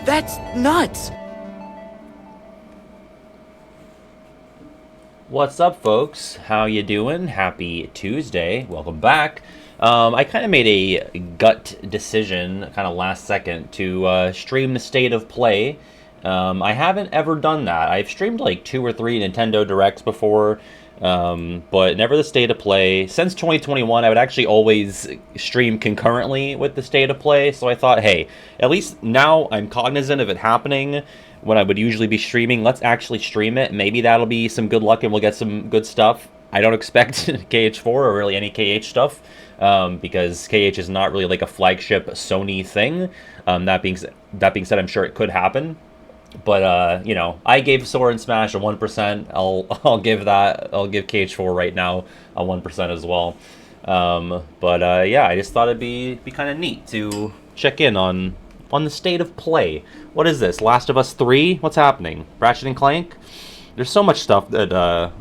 That's nuts! What's up, folks? How you doing? Happy Tuesday. Welcome back. I kind of made a gut decision, kind of last second, to stream the State of Play. I haven't ever done that. I've streamed like 2 or 3 Nintendo Directs before, but never the State of Play. Since 2021, I would actually always stream concurrently with the State of Play, so I thought, hey, at least now I'm cognizant of it happening when I would usually be streaming. Let's actually stream it. Maybe that'll be some good luck and we'll get some good stuff. I don't expect KH4 or really any KH stuff, because KH is not really like a flagship Sony thing. That being said, I'm sure it could happen. But you know, I gave Sora and Smash a 1%. I'll give KH4 right now a 1% as well. Yeah, I just thought it'd be kind of neat to check in on the State of Play. What is this? Last of Us 3? What's happening? Ratchet and Clank? There's so much stuff that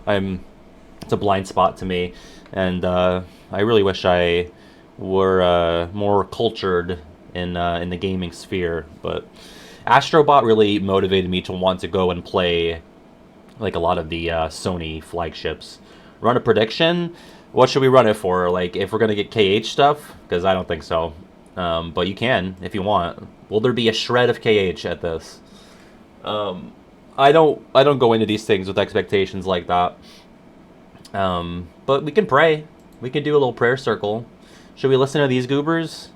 it's a blind spot to me, and I really wish I were more cultured in the gaming sphere. But Astrobot really motivated me to want to go and play like a lot of the Sony flagships. Run a prediction? What should we run it for? Like, if we're gonna get KH stuff? Because I don't think so. But you can if you want. Will there be a shred of KH at this? I don't go into these things with expectations like that. But we can pray. We can do a little prayer circle. Should we listen to these goobers?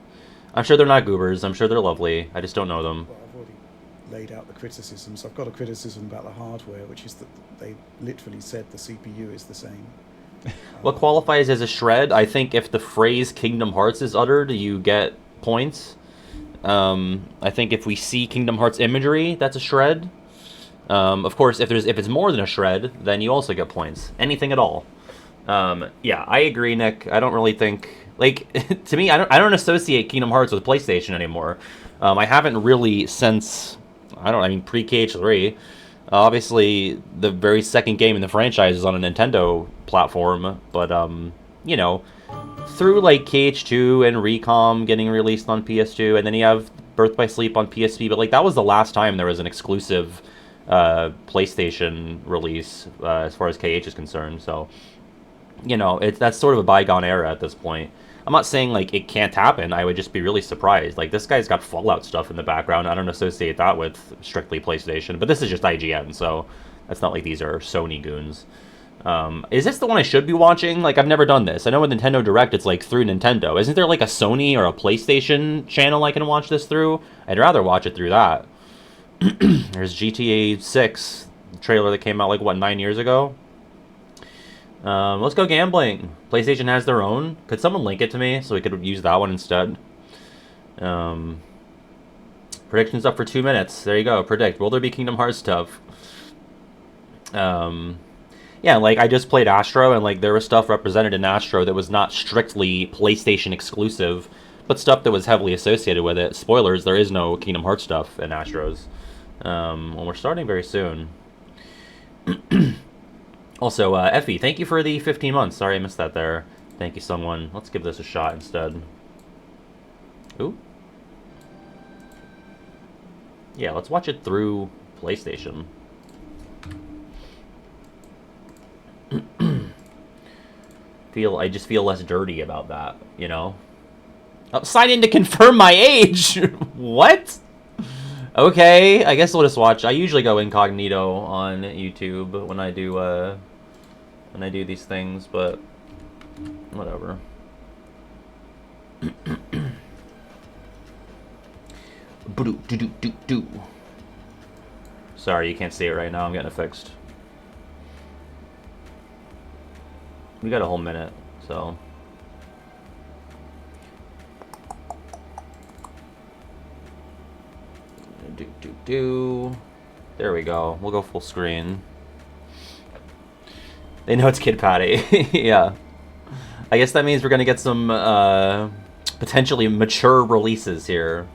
I'm sure they're not goobers. I'm sure they're lovely. I just don't know them. Well, I've already laid out the criticisms. I've got a criticism about the hardware, which is that they literally said the CPU is the same. What qualifies as a shred? I think if the phrase Kingdom Hearts is uttered, you get points. I think if we see Kingdom Hearts imagery, that's a shred. Of course, if it's more than a shred, then you also get points. Anything at all. Yeah, I agree, Nick. I don't really think, like, to me, I don't associate Kingdom Hearts with PlayStation anymore. I haven't really since pre-KH3. Obviously, the very second game in the franchise is on a Nintendo platform, but you know, through like KH2 and Recom getting released on PS2, and then you have Birth by Sleep on PSP, but like that was the last time there was an exclusive PlayStation release as far as KH is concerned. So, you know, that's sort of a bygone era at this point. I'm not saying like it can't happen. I would just be really surprised. Like, this guy's got Fallout stuff in the background. I don't associate that with strictly PlayStation, but this is just IGN, so that's not like these are Sony goons. Is this the one I should be watching? Like, I've never done this. I know with Nintendo Direct, it's like through Nintendo. Isn't there like a Sony or a PlayStation channel I can watch this through? I'd rather watch it through that. There's GTA 6 trailer that came out like, what, 9 years ago? Let's go gambling. PlayStation has their own. Could someone link it to me so we could use that one instead? Predictions up for 2 minutes. There you go. Predict. Will there be Kingdom Hearts stuff? Yeah, like, I just played Astro, and like there was stuff represented in Astro that was not strictly PlayStation exclusive, but stuff that was heavily associated with it. Spoilers, there is no Kingdom Hearts stuff in Astros. Well, we're starting very soon. Also, Effie, thank you for the 15 months. Sorry I missed that there. Thank you, someone. Let's give this a shot instead. Ooh. Yeah, let's watch it through PlayStation. I just feel less dirty about that, you know? Oh, sign in to confirm my age! What? Okay, I guess we'll just watch. I usually go incognito on YouTube when I do these things, but whatever. Sorry, you can't see it right now. I'm getting it fixed. We got a whole minute, so. There we go. We'll go full screen. They know it's Kid Patty. Yeah. I guess that means we're gonna get some potentially mature releases here.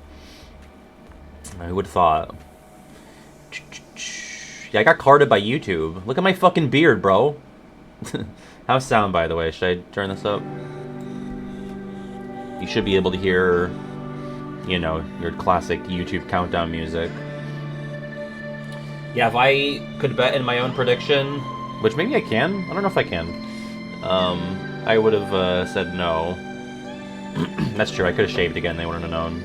I would have thought. Yeah, I got carded by YouTube. Look at my fucking beard, bro. How's sound, by the way? Should I turn this up? You should be able to hear you know, your classic YouTube countdown music. Yeah, if I could bet in my own prediction, which maybe I can, I don't know if I can, I would have said no. That's true, I could have shaved again, they wouldn't have known.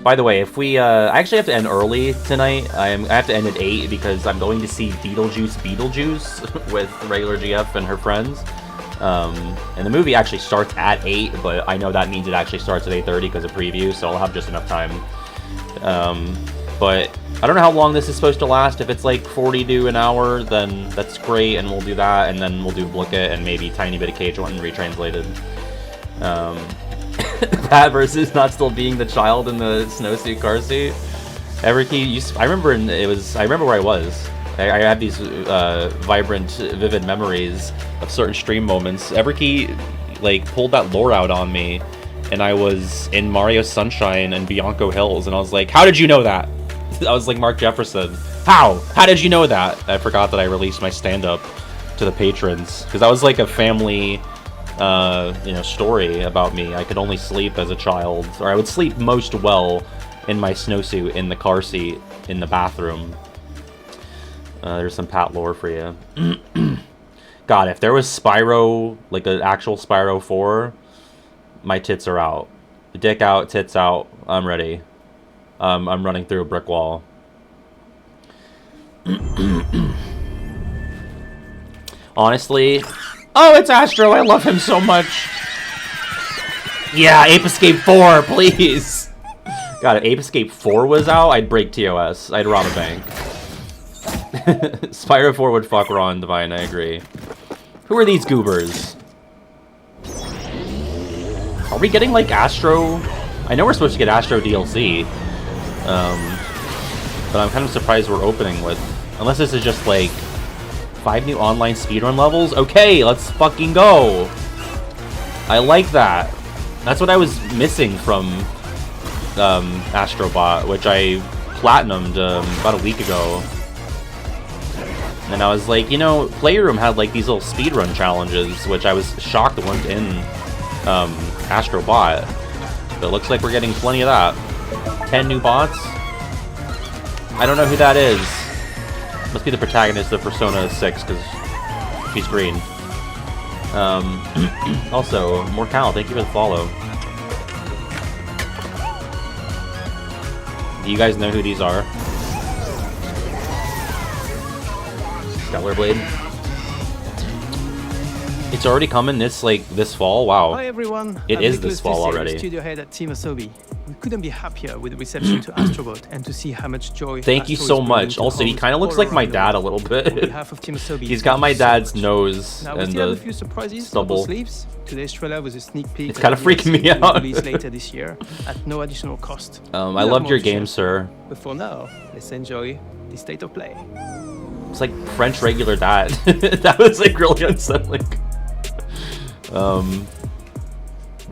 By the way, if we, I actually have to end early tonight. I have to end at 8 because I'm going to see Beetlejuice with regular GF and her friends. And the movie actually starts at 8, but I know that means it actually starts at 8:30 because of preview, so I'll have just enough time. But I don't know how long this is supposed to last. If it's like 40 to an hour, then that's great, and we'll do that, and then we'll do Book It and maybe tiny bit of KH1 retranslated. That versus not still being the child in the snowsuit car seat. Everkey, I remember I remember where I was. I have these vibrant, vivid memories of certain stream moments. Everkey, like, pulled that lore out on me, and I was in Mario Sunshine and Bianco Hills, and I was like, how did you know that? I was like Mark Jefferson. How? How did you know that? I forgot that I released my stand-up to the patrons, because that was like a family, you know, story about me. I could only sleep as a child, or I would sleep most well in my snowsuit in the car seat in the bathroom. There's some Pat lore for you. God, if there was Spyro, like an actual Spyro 4, my tits are out. Dick out, tits out, I'm ready. I'm running through a brick wall. Honestly... Oh, it's Astro! I love him so much! Yeah, Ape Escape 4, please! God, if Ape Escape 4 was out, I'd break TOS. I'd rob a bank. Spyro 4 would fuck Raw and Divine, I agree. Who are these goobers? Are we getting, like, Astro? I know we're supposed to get Astro DLC. But I'm kind of surprised we're opening with... Unless this is just, like, 5 new online speedrun levels? Okay, let's fucking go! I like that. That's what I was missing from Astrobot, which I platinumed about a week ago. And I was like, you know, Playroom had like these little speedrun challenges, which I was shocked weren't in Astrobot. But it looks like we're getting plenty of that. 10 new bots? I don't know who that is. Must be the protagonist of Persona 6, because she's green. Also, Morcal, thank you for the follow. Do you guys know who these are? Stellar Blade. It's already coming this fall. Wow. Hi everyone. It is this fall already. Studio head at Team Asobi. We couldn't be happier with the reception to Astrobot and to see how much joy. Thank you so much. Also, he kind of looks like my dad a little bit. He's got my dad's nose and the stubble. Today's trailer was a sneak peek. It's kind of freaking me out. Released later this year at no additional cost. I loved your game, sir. But for now, let's enjoy the state of play. It's like French regular dad. That was like really unsettling.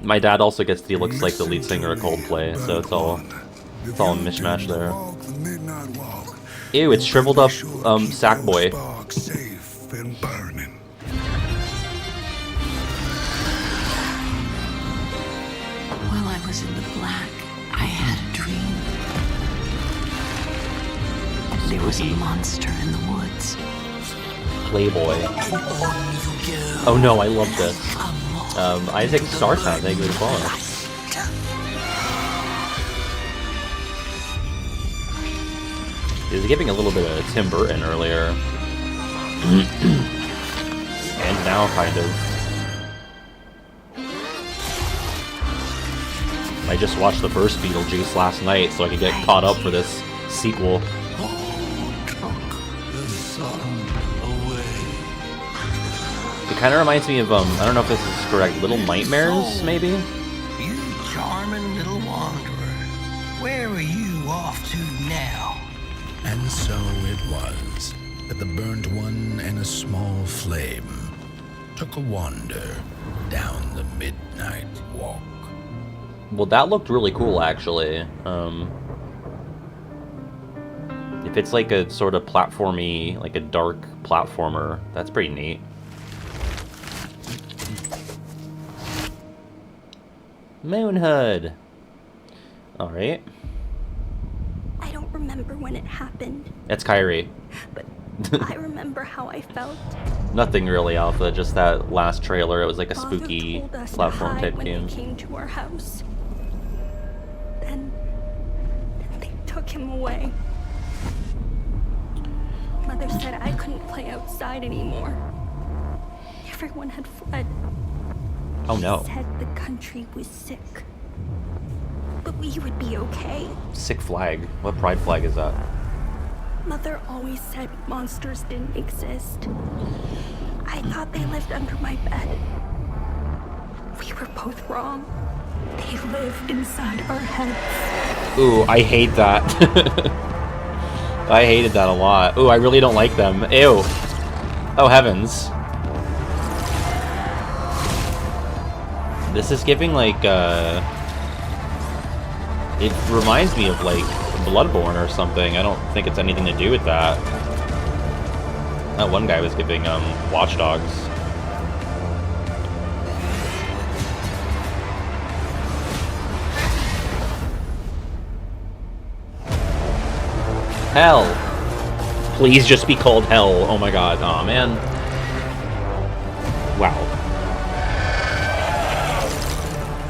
My dad also gets he looks like the lead singer of Coldplay, so it's all a mishmash there. Ew, it's shriveled up Sackboy. While I was in the black, I had a dream. There was a monster in the woods. Playboy. Oh no, I love this. Isaac Startown, thank you for the follow. He was giving a little bit of Tim Burton earlier. And now, kind of. I just watched the first Beetlejuice last night so I could get caught up for this sequel. It kind of reminds me of, I don't know if this is correct, Little Nightmares, maybe? You charming little wanderer. Where are you off to now? And so it was that the burnt one and a small flame took a wander down the midnight walk. Well, that looked really cool, actually. If it's like a sort of platformy, like a dark platformer, that's pretty neat. Moonhood! Alright. I don't remember when it happened, That's Kyrie. but I remember how I felt. Nothing really, Alpha, just that last trailer. It was like a Father spooky told us to platform hide type when game. they came to our house. Then they took him away. Mother said I couldn't play outside anymore. Everyone had fled. Oh no. She said the country was sick. But we would be okay. Sick flag. What pride flag is that? Mother always said monsters didn't exist. I thought they lived under my bed. We were both wrong. They live inside our heads. Ooh, I hate that. I hated that a lot. Ooh, I really don't like them. Ew. Oh, heavens. This is giving, like, it reminds me of, like, Bloodborne or something. I don't think it's anything to do with that. That one guy was giving, Watch Dogs. Hell. Please just be called Hell. Oh my god. Aw, man. Wow.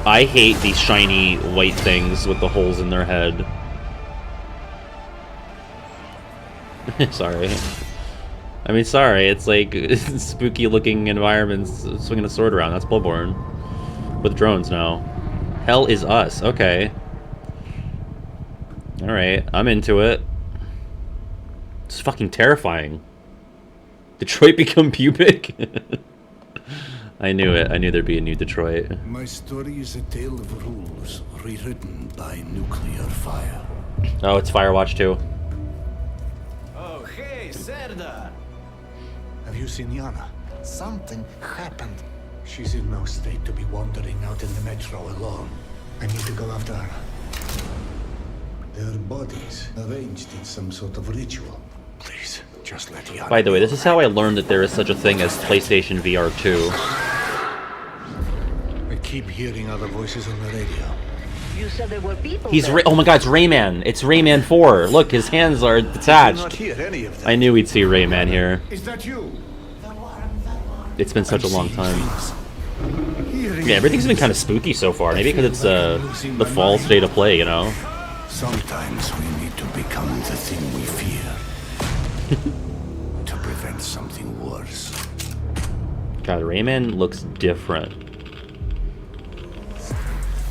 I hate these shiny white things with the holes in their head. Sorry. I mean, sorry. It's like spooky looking environments swinging a sword around. That's Bloodborne. With drones now. Hell is Us. Okay. Alright. I'm into it. It's fucking terrifying. Detroit become pubic? I knew it. I knew there'd be a new Detroit. My story is a tale of rules rewritten by nuclear fire. Oh, it's Firewatch 2. Oh, hey, Serda! Have you seen Yana? Something happened. She's in no state to be wandering out in the metro alone. I need to go after her. Their bodies arranged in some sort of ritual. Please, just let Yana. By the way, this is how I learned that there is such a thing as PlayStation VR 2. I keep hearing other voices on the radio. You said there were people. He's there. oh my god, it's Rayman. It's Rayman 4. Look, his hands are Not detached. hear any of them. I knew we'd see Rayman here. Is that you? It's been such a long time. Hearing Yeah, everything's been kind of spooky so far. Maybe because it's the fall state of play, you know? Sometimes we need to become the thing we fear. To prevent something worse. God, Rayman looks different.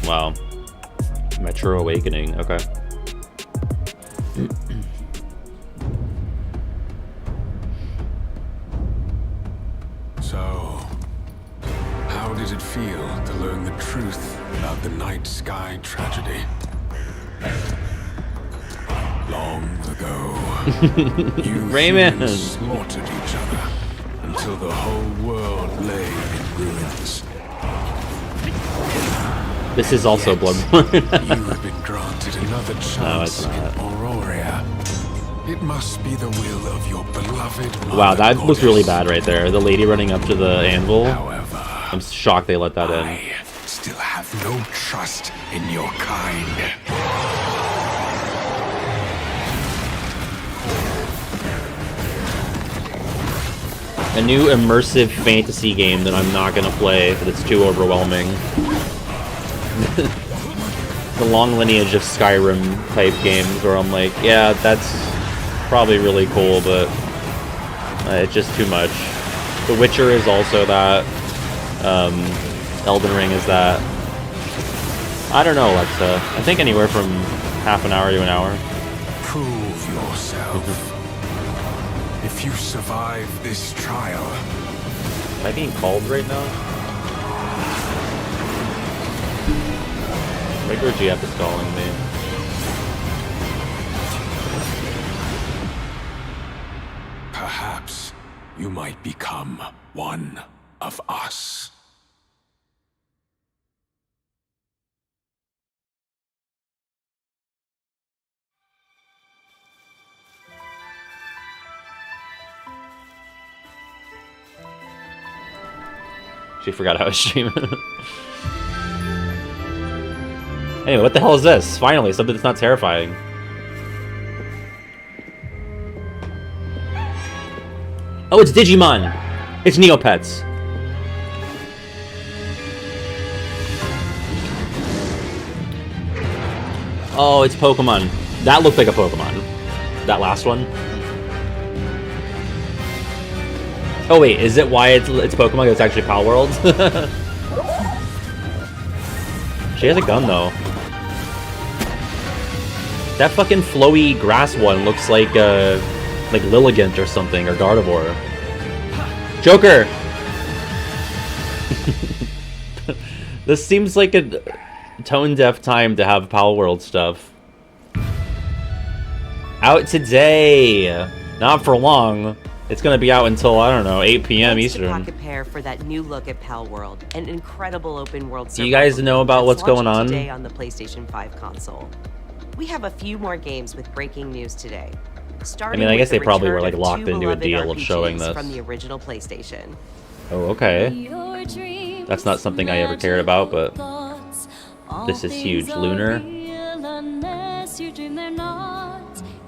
Wow. Metro Awakening, okay. So, how did it feel to learn the truth about the Night Sky tragedy? Long ago, you Rayman. humans slaughtered each other until the whole world lay in ruins. This is also Bloodborne. You have been granted another chance it's not. in Aurora. It must be the will of your beloved Wow, that Mother was really Goddess. bad right there. The lady running up to the anvil. However, I'm shocked they let that in. I still have no trust in your kind. A new immersive fantasy game that I'm not gonna play because it's too overwhelming. The long lineage of Skyrim type games where I'm like, yeah, that's probably really cool, but it's just too much. The Witcher is also that. Elden Ring is that. I don't know, Alexa. I think anywhere from half an hour to an hour. Prove yourself. If you survive this trial, Am I being called right now? Rigor GF is calling me. perhaps you might become one of us. She forgot how to stream it. Anyway, what the hell is this? Finally, something that's not terrifying. Oh, it's Digimon! It's Neopets. Oh, it's Pokemon. That looked like a Pokemon. That last one. Oh wait, is it why it's Pokemon? It's actually Pal World? She has a gun though. That fucking flowy grass one looks like Lilligant or something, or Gardevoir. Joker! This seems like a tone-deaf time to have Pal World stuff. Out today! Not for long. It's gonna be out until, I don't know, 8 p.m. Thanks to Eastern. Pocket Pair for that new look at Pal World, an incredible open world. Do you guys know about what's going launching on? Today on the PlayStation 5 console. We have a few more games with breaking news today. I mean, I guess they probably were like locked into a deal of showing this. From the original PlayStation. Oh, okay. That's not something I ever cared about, but this is huge. Lunar.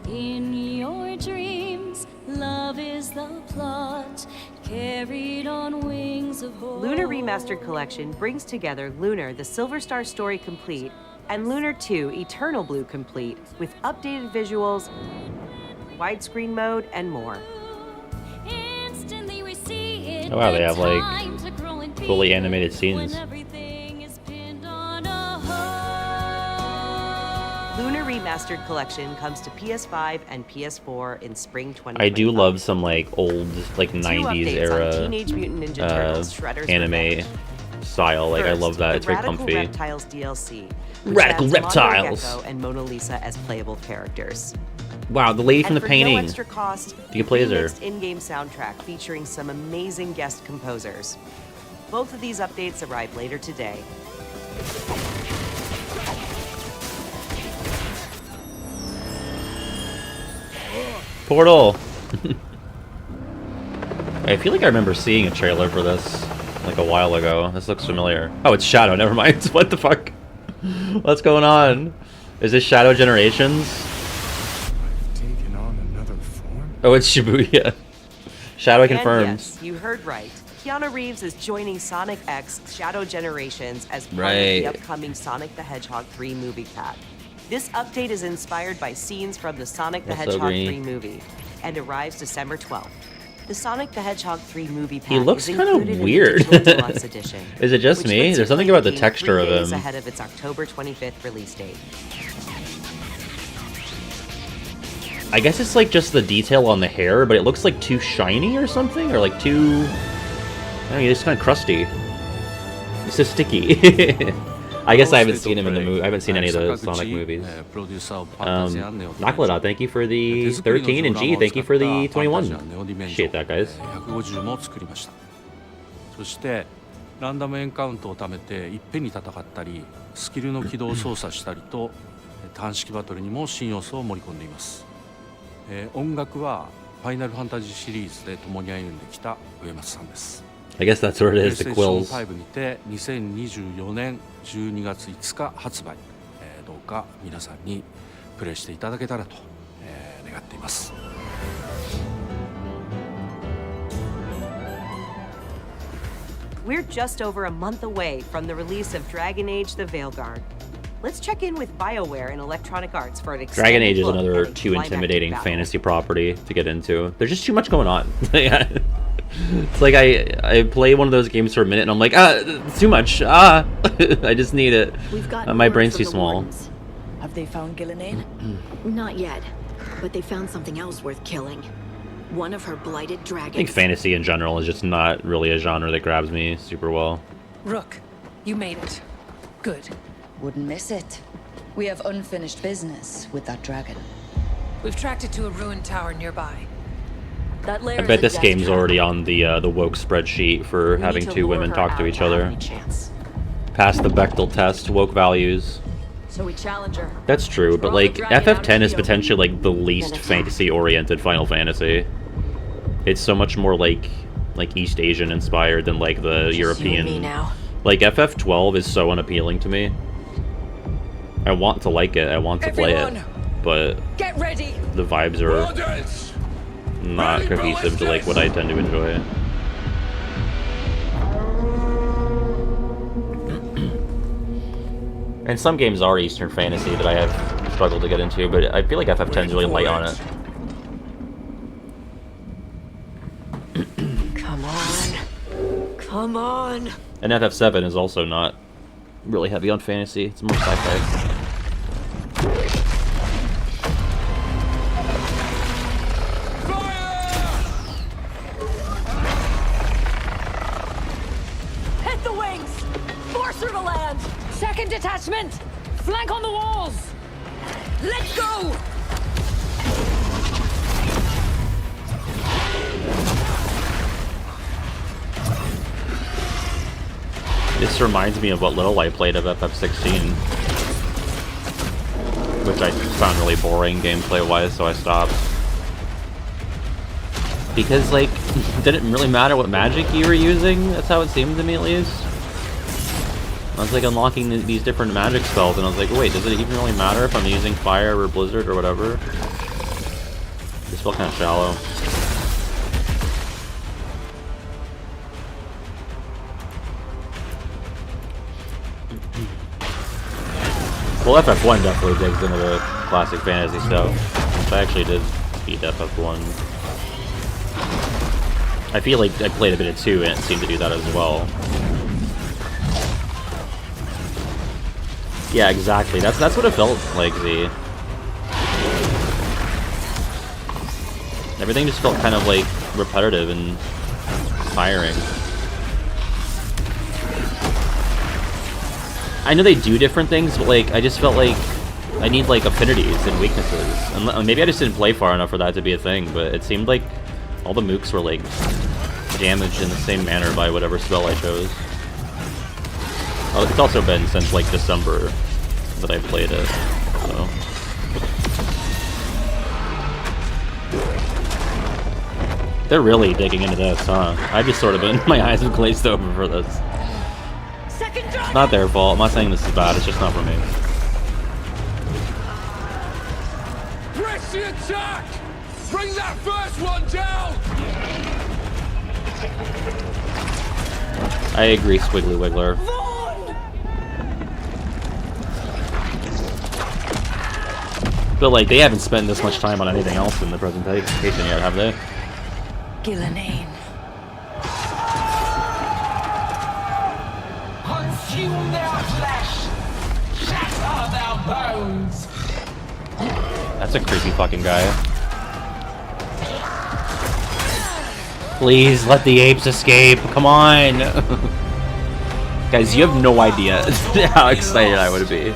In your dreams, love is the plot, carried on wings of hope. Lunar Remastered Collection brings together Lunar, the Silver Star Story Complete, and Lunar 2, Eternal Blue Complete, with updated visuals, widescreen mode, and more. Oh wow, they have like fully animated scenes. Lunar Remastered Collection comes to PS5 and PS4 in spring 2025. I do love some like old, like 90s era Teenage Mutant Ninja Turtles, Shredder's anime Revenge. style. Like, I love that. It's very Radical comfy. Reptiles DLC. which Radical adds Mondo Reptiles. Gecko and Mona Lisa as playable characters. Wow, the lady from the And for painting. no extra cost, You can play as her. remixed in-game soundtrack featuring some amazing guest composers. Both of these updates arrive later today. Portal. I feel like I remember seeing a trailer for this like a while ago. This looks familiar. Oh, it's Shadow. Never mind. What the fuck? What's going on? Is this Shadow Generations? Taken on another form? Oh, it's Shibuya. Shadow And confirmed. yes, you heard right. Keanu Reeves is joining Sonic X Shadow Generations as part of Right. the upcoming Sonic the Hedgehog 3 movie pack. This update is inspired by scenes from the Sonic the That's so Hedgehog green. 3 movie and arrives December 12th. The Sonic the Hedgehog 3 movie pack He looks is kind included of in weird. the Digital Deluxe Edition, Is it just which me? lets you There's something play about the game texture 3 of days him. ahead of its October 25th release date. I guess it's like just the detail on the hair, but it looks like too shiny or something, or like too... I don't know, it's kind of crusty. It's so sticky. I guess I haven't seen him in the movie. I haven't seen any of the Sonic movies. Nakalada, thank you for the 13, and G, thank you for the 21. Appreciate that, guys. 150も作りました。そしてランダムエンカウントを貯めていっぺんに戦ったり、スキルの起動を操作したりと単式バトルにも新要素を盛り込んでいます。音楽はファイナルファンタジーシリーズで共に歩んできた上松さんです。 I guess that's what it is, the quills. PlayStation 5にて2024年12月5日発売。どうか皆さんにプレイしていただけたらと願っています。 We're just over a month away from the release of Dragon Age: The Veilguard. Let's check in with BioWare and Electronic Arts for an extended Dragon Age is look another at a too climactic intimidating battle. fantasy property to get into. There's just too much going on. It's like I play one of those games for a minute and I'm like, it's too much. I just need it. We've got My word brain's from too the small. wardens. Have they found Gillenane? Not yet, but they found something else worth killing. One of her blighted dragons. I think fantasy in general is just not really a genre that grabs me super well. Rook, you made it. Good. Wouldn't miss it. We have unfinished business with that dragon. We've tracked it to a ruined tower nearby. That lair I is bet a this death game's trap. already on the woke spreadsheet for We having need to two lure women her talk to out each at other. any chance. Pass the Bechdel test, woke values. So we challenge her. That's true, but Throw the like dragon out FF10 into is the potentially like the least Then attack. fantasy-oriented Final Fantasy. It's so much more like East Asian inspired than like the Just you and European. me now. Like FF12 is so unappealing to me. I want to like it. I want to play it, but Get ready. the vibes are not cohesive to like what I tend to enjoy. And some games are Eastern Fantasy that I have struggled to get into, but I feel like FF10 is really light on it. Come on. Come on. And FF7 is also not really heavy on fantasy. It's more sci-fi. Hit the wings! Force her to land! Second detachment! Flank on the walls! Let's go! This reminds me of what little I played of FF16, which I found really boring gameplay-wise, so I stopped. Because, like, it didn't really matter what magic you were using, that's how it seemed to me at least. I was, like, unlocking these different magic spells, and I was like, wait, does it even really matter if I'm using fire or blizzard or whatever? This felt kind of shallow. Well, FF1 definitely digs into the classic fantasy stuff. I actually did beat FF1. I feel like I played a bit of 2 and it seemed to do that as well. Yeah, exactly. That's what it felt like, Z. Everything just felt kind of like repetitive and tiring. I know they do different things, but like I just felt like I need like affinities and weaknesses. And maybe I just didn't play far enough for that to be a thing, but it seemed like all the mooks were like damaged in the same manner by whatever spell I chose. Oh, it's also been since like December that I played it, so. They're really digging into this, huh? I've just sort of been, my eyes have glazed over for this. It's not their fault. I'm not saying this is bad, it's just not for me. Press the attack! Bring that first one down! I agree, Squiggly Wiggler. But like, they haven't spent this much time on anything else in the presentation yet, have they? Gillenane. Consume their flesh! Shatter their bones! That's a creepy fucking guy. Please let the apes escape. Come on. Guys, you have no idea how excited I would be.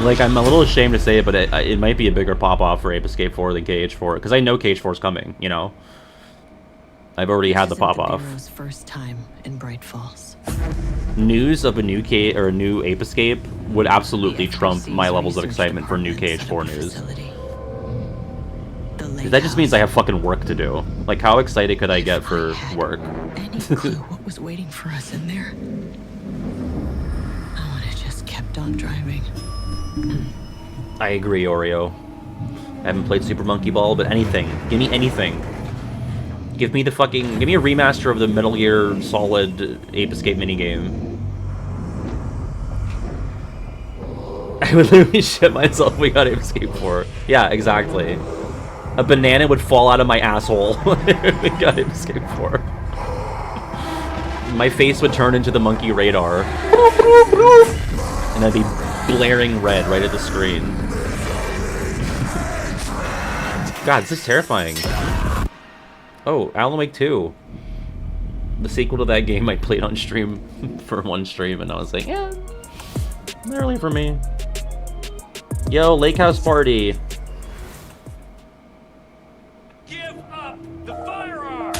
Like, I'm a little ashamed to say it, but it might be a bigger pop-off for Ape Escape 4 than KH4, because I know KH4 is coming, you know? I've already had the pop-off. First time in Bright Falls. News of a new a new Ape Escape would absolutely trump my levels of excitement for new KH4 news. That just means I have fucking work to do. Like, how excited could I get for work? Any clue what was waiting for us in there? I would have just kept on driving. I agree, Oreo. I haven't played Super Monkey Ball, but anything. Give me anything. Give me a remaster of the Metal Gear Solid Ape Escape minigame. I would literally shit myself if we got Ape Escape 4. Yeah, exactly. A banana would fall out of my asshole if we got Ape Escape 4. My face would turn into the monkey radar. And I'd be blaring red right at the screen. God, this is terrifying. Oh, Alan Wake 2. The sequel to that game I played on stream for one stream, and I was like, yeah, not really for me. Yo, Lake House Party. Give up the firearm!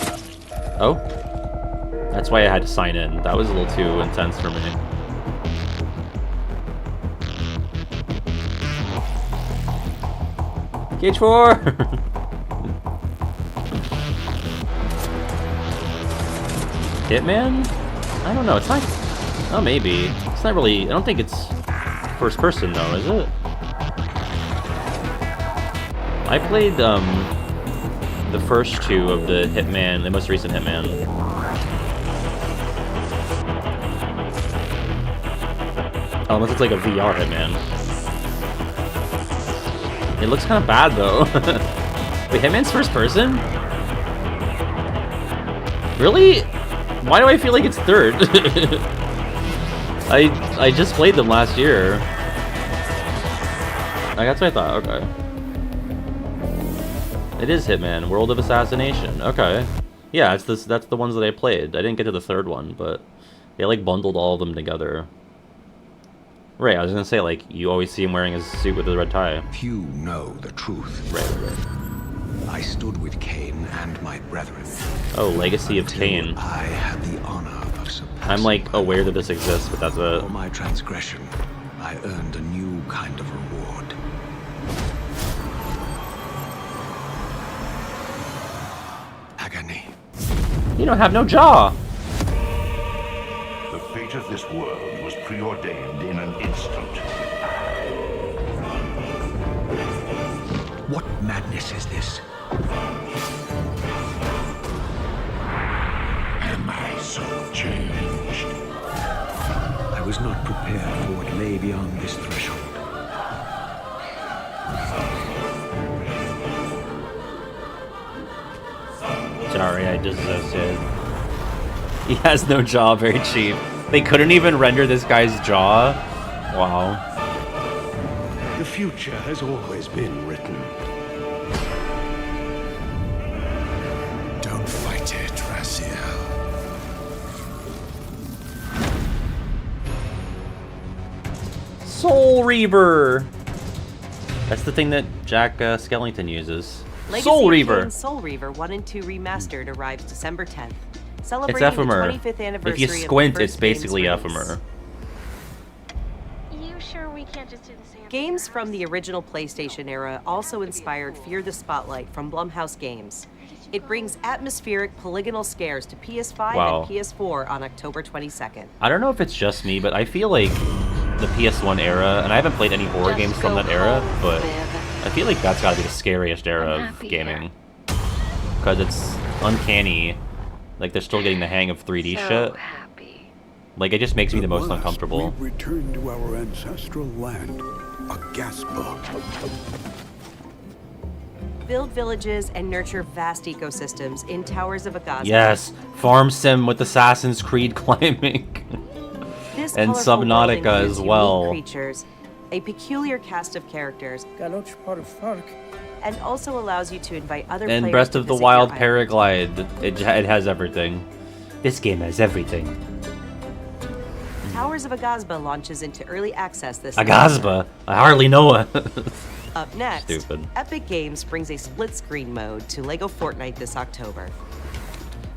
Oh? That's why I had to sign in. That was a little too intense for me. KH4! Hitman? I don't know, it's not... Oh, maybe. It's not really... I don't think it's first person, though, is it? I played, the first two of the Hitman, the most recent Hitman. Oh, unless it's like a VR Hitman. It looks kind of bad, though. Wait, Hitman's first person? Really? Why do I feel like it's third? I just played them last year. That's what I thought, okay. It is Hitman, World of Assassination. Okay. Yeah, that's the ones that I played. I didn't get to the third one, but they like bundled all of them together. Right, I was gonna say, like, you always see him wearing his suit with the red tie. Few know the truth. Right. I stood with Cain and my brethren. Oh, Legacy of Cain. I had the honor of surpassing. I'm like aware that this exists, but that's it. For my transgression, I earned a new kind of reward. Agony. You don't have no jaw. The fate of this world was preordained in an instant. What madness is this? Am I so changed? I was not prepared for what lay beyond this threshold. Sorry, I dissociated. He has no jaw, very cheap. They couldn't even render this guy's jaw. Wow. The future has always been written. Don't fight it, Raziel. Soul Reaver! That's the thing that Jack Skellington uses. Legacy Soul of Reaver! Kain Soul Reaver 1 and 2 Remastered arrives December 10th. It's Celebrating the Ephemer. 25th anniversary If you of the squint, first it's basically game's Ephemer. You sure we can't just do the same? Games from the original PlayStation era also inspired Fear the Spotlight from Blumhouse Games. It brings atmospheric polygonal scares to PS5 Wow. and PS4 on October 22nd. I don't know if it's just me, but I feel like the PS1 era, and I haven't played any horror games from that era, but I feel like that's gotta be the scariest era of gaming. Because it's uncanny. Like, they're still getting the hang of 3D shit. Like, it just makes me the most uncomfortable. We return to our ancestral land, Agaspa. Build villages and nurture vast ecosystems in Towers of Agasba. Yes, farm sim with Assassin's Creed climbing. This And colorful world Subnautica includes as unique well. Creatures, a peculiar cast of characters, and also allows you to invite other And players Breath to of the visit Wild your island. Paraglide, it has everything. This game has everything. Towers of Agasba launches into early access this Agasba? I hardly know it. Up next, Stupid. Epic Games brings a split-screen mode to LEGO Fortnite this October.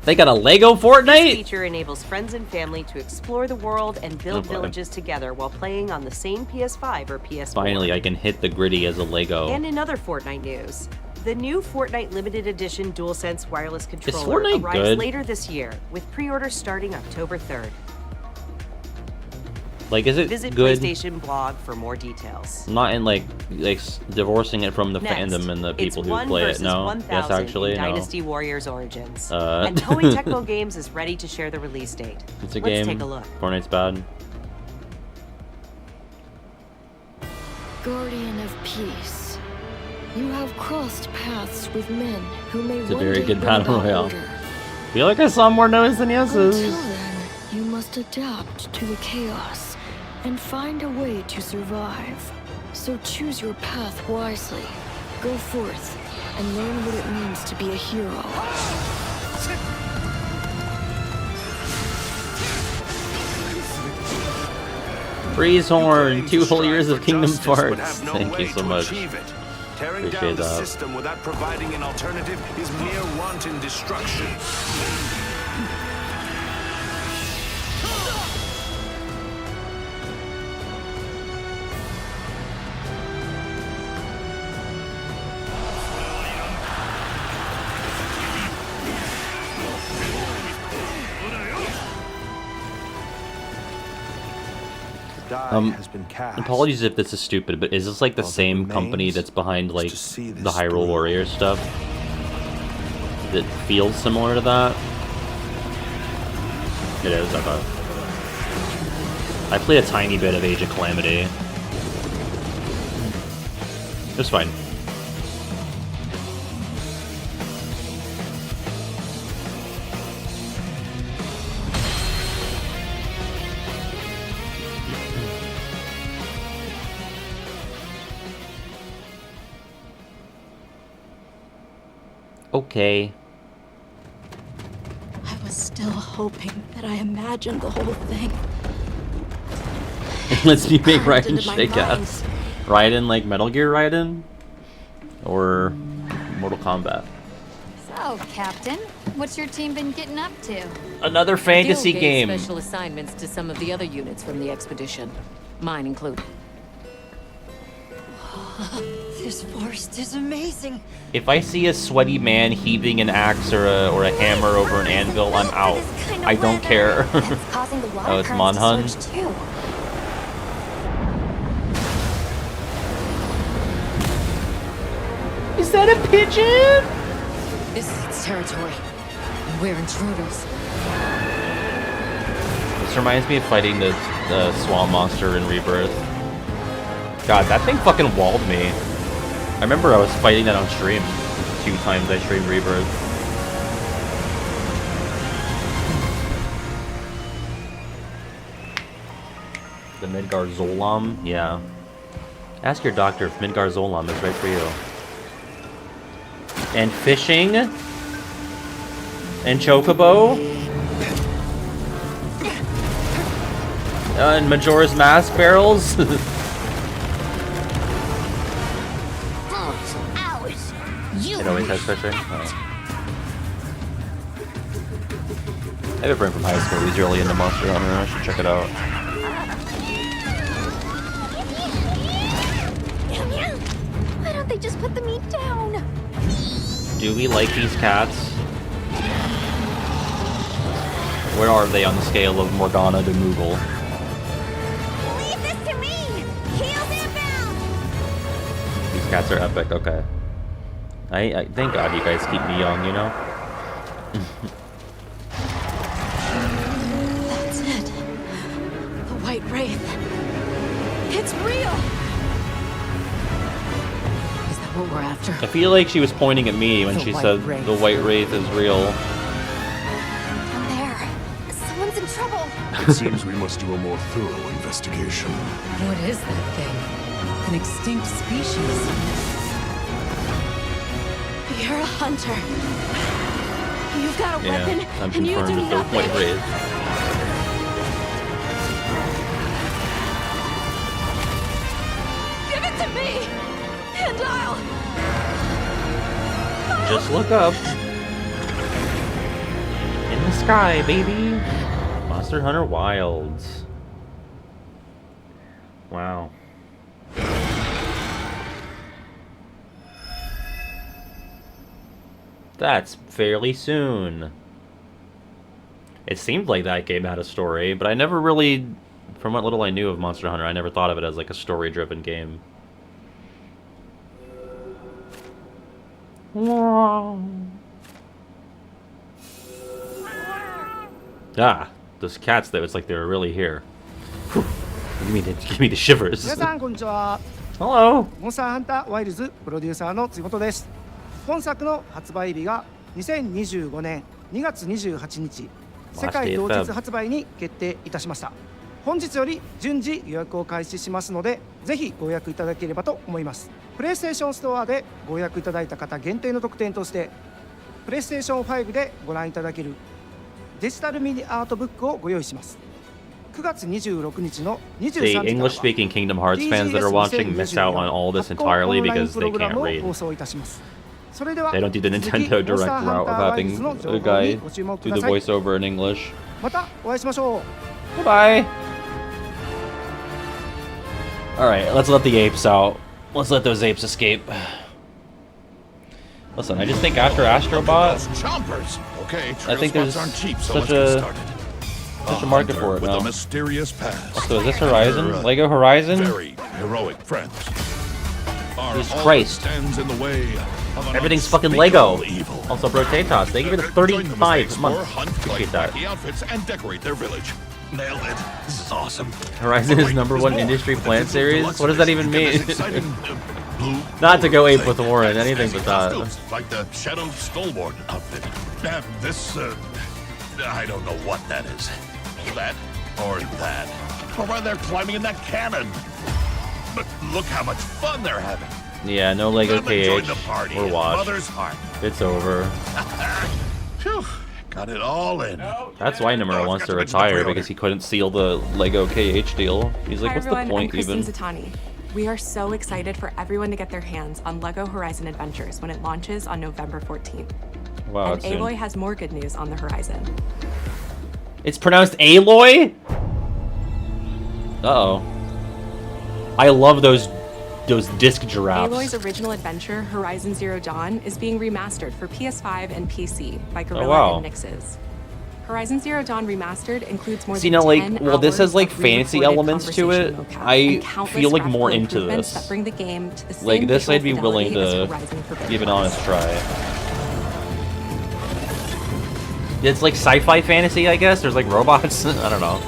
They got a Lego This Fortnite? feature enables friends and family to explore the world and build Oh, boy. villages together while playing on the same PS5 or PS4. Finally, I can hit the gritty as a Lego. And in other Fortnite news, the new Fortnite Limited Edition DualSense wireless controller Fortnite arrives good? later this year, with pre-orders starting October 3rd. Like, is it Visit good? PlayStation blog for more details. Not in like divorcing it from the Next, fandom and the people it's who 1 play it. versus No, 1,000 yes, actually, in no. Dynasty Warriors Origins. And Toei Tecmo Games is ready to share the release date. It's a Let's game. take a look. Fortnite's bad. Guardian of Peace, you have crossed paths with men who may It's a one very day good bring battle about royale. order. Feel like I saw more no's than yeses. Until then, you must adapt to the chaos and find a way to survive. So choose your path wisely. Go forth and learn what it means to be a hero. Freezehorn, 2 whole years of Kingdom Justice would Hearts. have no Thank you way so to much. achieve it. Tearing Appreciate down the that. system without providing an alternative is mere wanton destruction. die has been cast. Apologies if this is stupid, but is this like the same company that's behind like the Hyrule Warriors stuff? That feels similar to that? It is, I thought. I played a tiny bit of Age of Calamity. It was fine. Okay. I was still hoping that I imagined the whole thing. Let's be big Burned Raiden into my shake mind. ass. Raiden like Metal Gear Raiden? Or Mortal Kombat? So, Captain, what's your team been getting up to? Another fantasy Gil gave game. special assignments to some of the other units from the expedition, mine included. This forest is amazing. If I see a sweaty man heaving an axe or a hammer over an anvil, I'm out. I don't care. Causing the water Oh, it's currents to Monhun? surge too. Is that a pigeon? This is its territory, and we're intruders. This reminds me of fighting the swamp monster in Rebirth. God, that thing fucking walled me. I remember I was fighting that on stream. 2 times I streamed Rebirth. The Midgar Zolam? Yeah. Ask your doctor if Midgar Zolam is right for you. And fishing? And Chocobo? And Majora's Mask barrels? It always has fishing? Oh. I have a friend from high school, he's really into Monster Hunter, I should check it out. Why don't they just put the meat down? Do we like these cats? Where are they on the scale of Morgana to Moogle? Leave this to me! Heels inbound! These cats are epic, okay. I thank God you guys keep me young, you know? That's it. The White Wraith. It's real! Is that what we're after? I feel like she was pointing at me when The she White said Wraith. the White Wraith is real. Down there. Someone's in trouble. It seems we must do a more thorough investigation. What is that thing? An extinct species. You're a hunter. You've got a weapon, Yeah, I'm and you confirmed do with the nothing. White Wraith. Give it to me, and I'll Just look up. In the sky, baby. Monster Hunter Wilds. Wow. That's fairly soon. It seemed like that game had a story, but I never really, from what little I knew of Monster Hunter, I never thought of it as like a story-driven game. Ah, those cats though, it's like they were really here. Whew. Give me the shivers. 皆さんこんにちは。 Hello. モンスターハンターワイルズプロデューサーの杉本です。本作の発売日が2025年2月28日、世界同日発売に決定いたしました。本日より順次予約を開始しますので、ぜひご予約いただければと思います。プレイステーションストアでご予約いただいた方限定の特典として、プレイステーション5でご覧いただけるデジタルミニアートブックをご用意します。9月26日の23時 The English-speaking Kingdom Hearts fans that are watching miss out on all this entirely because they can't read. They don't do the Nintendo Direct route of having a guy do the voiceover in English. またお会いしましょう。 Bye. Alright, let's let the apes out. Let's let those apes escape. Listen, I just think after Astrobot, Chompers. Okay, I think trail there's spots aren't cheap, so such let's get a started. Such a market for it with now. a mysterious past. So is this Horizon? Lego Horizon? Very heroic friends. Are Jesus all Christ. that stands in the way of an Everything's fucking Lego. evil. Also, Brotatos. They give it a 35 months. Hunt, Appreciate collect that. wacky outfits, and decorate their village. Nailed it. This is awesome. Horizon is #1 industry plant series? What does that even mean? Not to go ape with Warren, anything but that. Like the Shadow Skullboard outfit. And this, I don't know what that is. That or that. Or why they're climbing in that cannon. But look how much fun they're having. Yeah, no Lego Come and join KH. the party We're in washed. Mother's Heart. It's over. Phew, got it all in. That's why Nomura wants to retire, because he couldn't seal the Lego KH deal. He's like, Hi what's everyone, the point I'm Kristen even? Zatani. We are so excited for everyone to get their hands on LEGO Horizon Adventures when it launches on November 14th. Wow, And it's soon. Aloy has more good news on the horizon. It's pronounced Aloy? Uh-oh. I love those disc giraffes. Aloy's original adventure, Horizon Zero Dawn, is being remastered for PS5 and PC by Guerrilla wow. and Nixes. Horizon Zero Dawn Remastered includes more See, than now, like, 10 well, this hours has, like, of fantasy re-recorded elements to it. conversation mocap I and countless feel, like, more graphical into improvements this. That bring the game to the same Like, this visual I'd be willing fidelity as to Horizon Forbidden give an West. honest try. It's like sci-fi fantasy, I guess. There's like robots. I don't know.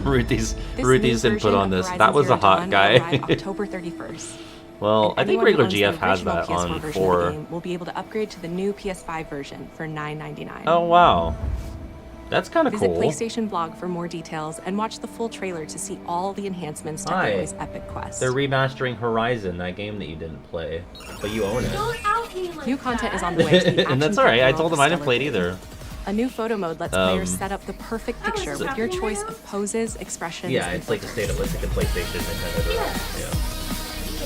Ruthie's This new input version on of this. Horizon That was a Zero hot Dawn will guy. arrive October 31st. Well, I think Anyone who regular owns the GF has original that PS4 on version of the 4. game will be able to upgrade to the new PS5 version for $9.99. Oh wow, that's kind of Visit cool. PlayStation blog for more details and watch the full trailer to see all the enhancements to Hi. Aloy's epic quest. They're remastering Horizon, that game that you didn't play, but you own it. New content is on the way to the And that's action-packed alright. I world told of them I didn't Stellar play it Blade. either. A new photo mode lets players set up the perfect picture with your choice of poses, expressions, Yeah, and it's like the state of it's like a PlayStation Nintendo Direct.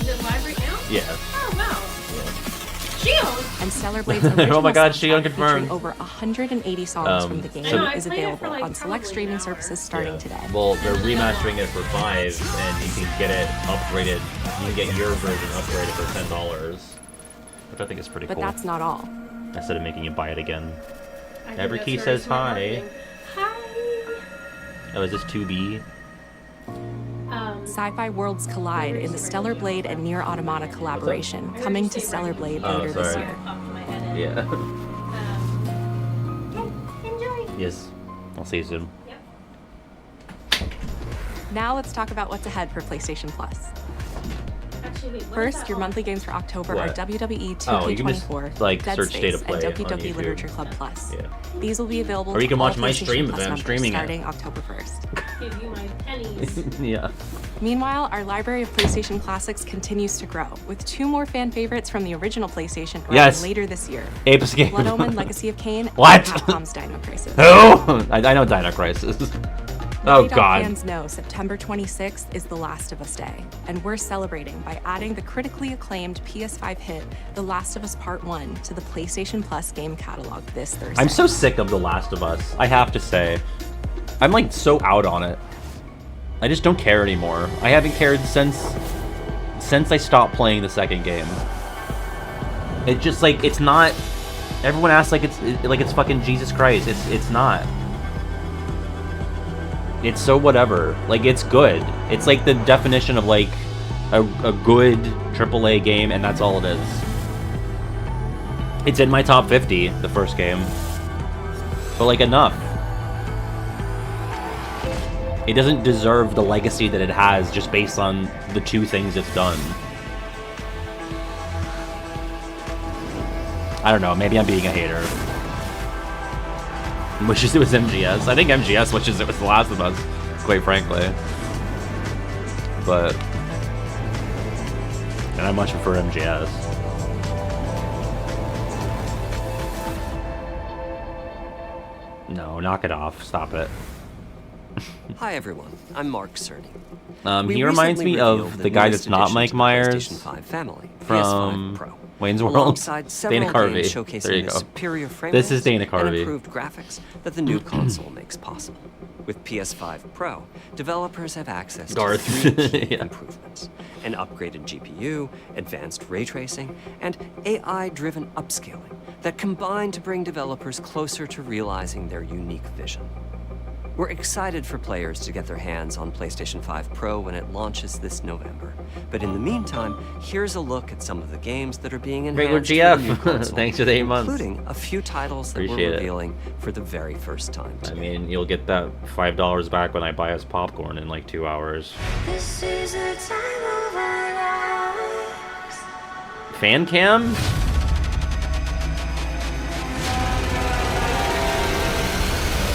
Is it live right now? Yeah. Oh, wow. Shion! And Stellar Blade's original Oh my God, soundtrack Shion confirmed. featuring over 180 songs from the game so- is available on select streaming services starting today. Well, they're remastering it for 5, and you can get it upgraded. You can get your version upgraded for $10, which I think is pretty But cool. that's not all. Instead of making you buy it again. I think Every that's key very says smart hi. marketing. Hi! Oh, is this 2B? Sci-fi worlds collide in the Stellar Blade and Nier Automata collaboration, coming to Stellar Blade Oh, later this sorry. year. Yeah. Yes. I'll see you soon. Now let's talk about what's ahead for PlayStation Plus. First, your monthly games for October What? are WWE Oh, you can just, 2K24, like, Dead search Space, State of Play and on WWE YouTube. Literature Club Plus. Yeah. These will be available Or you to can all watch my PlayStation stream Plus if I'm members streaming it. starting October 1st. Give you my pennies. Yeah. Meanwhile, our library of PlayStation classics continues to grow, with 2 more fan favorites from the original PlayStation arriving Yes. later this year. Ape Escape. Blood Omen, Legacy of Kain, What? and Capcom's Dino Crisis. Who? I know Dino Crisis. Oh Naughty Dog God. fans know September 26th is The Last of Us Day, and we're celebrating by adding the critically acclaimed PS5 hit The Last of Us Part 1 to the PlayStation Plus game catalog this Thursday. I'm so sick of The Last of Us. I have to say, I'm like so out on it. I just don't care anymore. I haven't cared since I stopped playing the second game. It's just like it's not. Everyone acts like it's fucking Jesus Christ. It's not. It's so whatever. Like, it's good. It's like the definition of like a good AAA game, and that's all it is. It's in my top 50, the first game. But like, enough. It doesn't deserve the legacy that it has just based on the 2 things it's done. I don't know, maybe I'm being a hater. Wishes it was MGS. I think MGS wishes it was The Last of Us, quite frankly. But... and I much prefer MGS. No, knock it off. Stop it. Hi everyone, I'm Mark Cerny. He reminds me of the guy that's not Mike Myers family, from PS5 Pro, Wayne's World. alongside several Dana Carvey. games showcasing There you the go. superior frame This is rates Dana and Carvey. improved graphics that the new console makes possible. With PS5 Pro, developers have access Garth. to 3 key Yeah. improvements: an upgraded GPU, advanced ray tracing, and AI-driven upscaling that combine to bring developers closer to realizing their unique vision. We're excited for players to get their hands on PlayStation 5 Pro when it launches this November. But in the meantime, here's a look at some of the games that are being Regular enhanced for the new GF. console, Thanks for the 8 months. including a few titles that Appreciate we're it. revealing for the very first time. I mean, you'll get that $5 back when I buy us popcorn in like 2 hours. This is the time of our lives. Fan cam?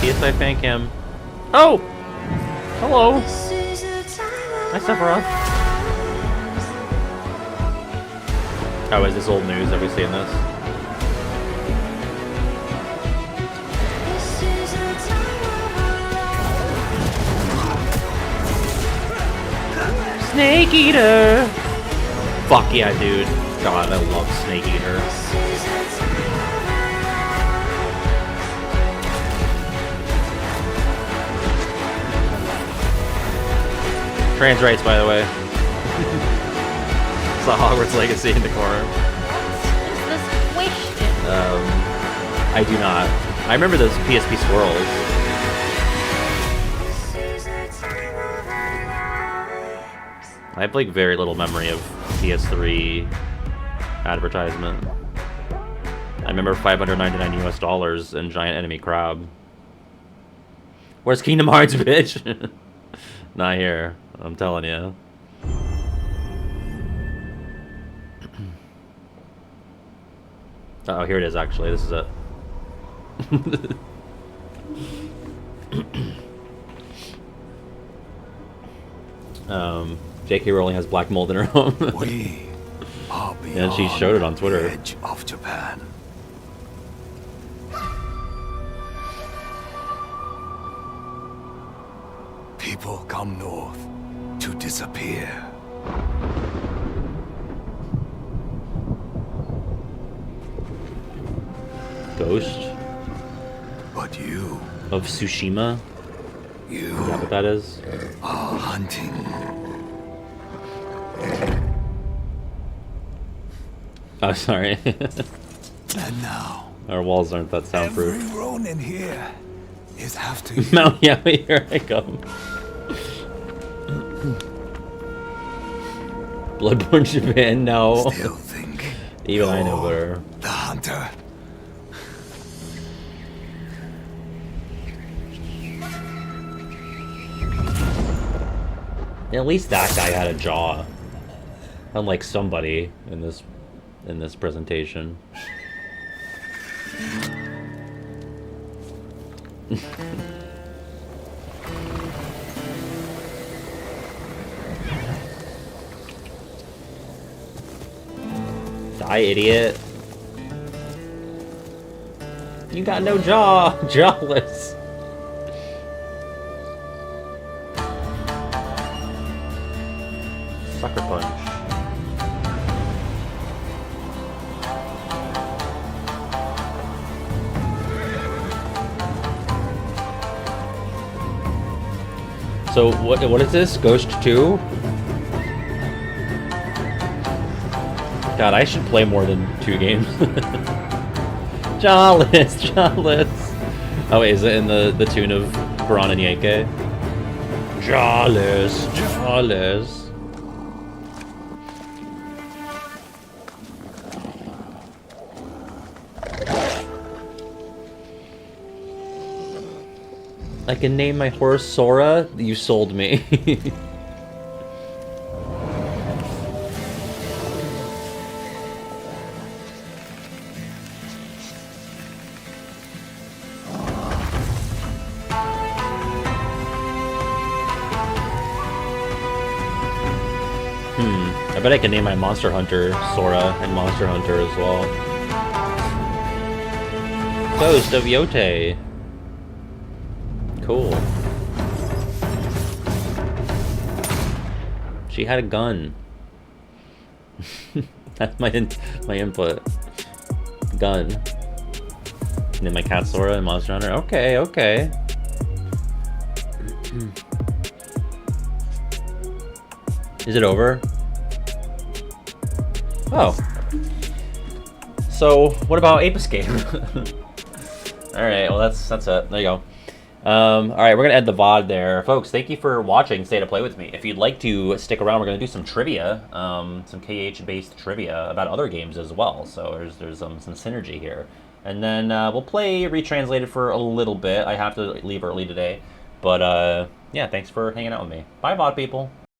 PS5 fan cam. Oh! Hello! This is the time of Hi, Sephiroth. Oh, is this old news? Have we seen this? This is the time of our Snake Eater! Fuck yeah, dude. God, I love Snake Eater. Trans rights, by the way. Saw Hogwarts Legacy in the corner. Is this question? I do not. I remember those PSP swirls. I have like very little memory of PS3 advertisement. I remember $599 US and Giant Enemy Crab. Where's Kingdom Hearts, bitch? Not here, I'm telling you. Oh, here it is actually. This is it. J.K. Rowling has black mold in her home. We are and she showed it on Twitter. edge of Japan. People come north to disappear. Ghost But you of Tsushima. You Is that what that is? are hunting. Oh, sorry. And now Our walls aren't that soundproof. every Ronin here is after you. Mount Yaoi, here I come. Bloodborne Japan, no. Still think Even I know better. the hunter. At least that guy had a jaw. Unlike somebody in this presentation. Die, idiot. You got no jaw. Jawless. Sucker punch. So what is this? Ghost 2? God, I should play more than 2 games. Jawless, jawless. Oh wait, is it in the tune of Baran and Yenke? Jawless, jawless. I can name my horse Sora. You sold me. I bet I can name my Monster Hunter Sora and Monster Hunter as well. Ghost of Yote. Cool. She had a gun. That's my input. Gun. And then my cat Sora and Monster Hunter. Okay, okay. Is it over? Oh. So, what about Ape Escape? Alright, well that's it. There you go. Alright, we're going to end the VOD there. Folks, thank you for watching Stay to Play with me. If you'd like to stick around, we're going to do some trivia, some KH-based trivia about other games as well. So there's some synergy here. And then we'll play Retranslated for a little bit. I have to leave early today. But yeah, thanks for hanging out with me. Bye, VOD people.